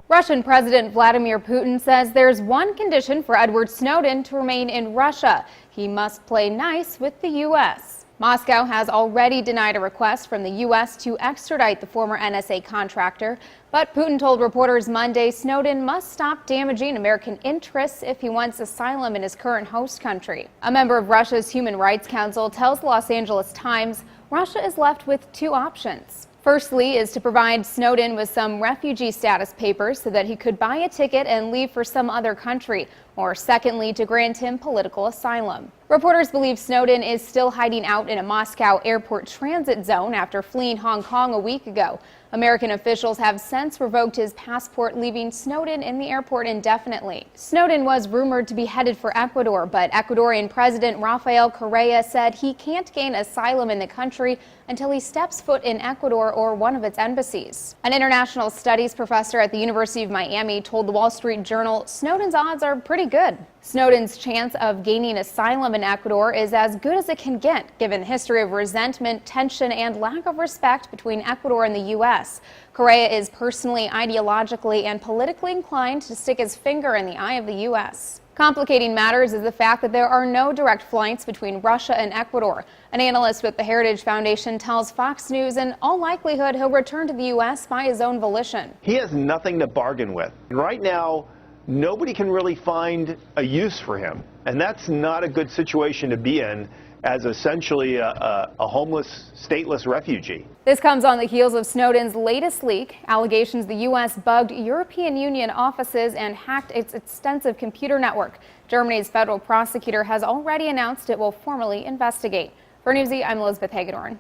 Russian President Vladimir Putin says there's one condition for Edward Snowden to remain in Russia. He must play nice with the U.S. Moscow has already denied a request from the U.S. to extradite the former NSA contractor, but Putin told reporters Monday Snowden must stop damaging American interests if he wants asylum in his current host country. A member of Russia's Human Rights Council tells the Los Angeles Times Russia is left with two options. Firstly is to provide Snowden with some refugee status papers so that he could buy a ticket and leave for some other country, or secondly to grant him political asylum. Reporters believe Snowden is still hiding out in a Moscow airport transit zone after fleeing Hong Kong a week ago. American officials have since revoked his passport, leaving Snowden in the airport indefinitely. Snowden was rumored to be headed for Ecuador, but Ecuadorian President Rafael Correa said he can't gain asylum in the country until he steps foot in Ecuador or one of its embassies. An international studies professor at the University of Miami told the Wall Street Journal Snowden's odds are pretty good. Snowden's chance of gaining asylum in Ecuador is as good as it can get, given the history of resentment, tension, and lack of respect between Ecuador and the U.S. Correa is personally, ideologically, and politically inclined to stick his finger in the eye of the U.S. Complicating matters is the fact that there are no direct flights between Russia and Ecuador. An analyst with the Heritage Foundation tells Fox News in all likelihood he'll return to the U.S. by his own volition. He has nothing to bargain with. Right now, nobody can really find a use for him, and that's not a good situation to be in as essentially a homeless, stateless refugee. This comes on the heels of Snowden's latest leak, allegations the U.S. bugged European Union offices and hacked its extensive computer network. Germany's federal prosecutor has already announced it will formally investigate. For Newsy, I'm Elizabeth Hagedorn.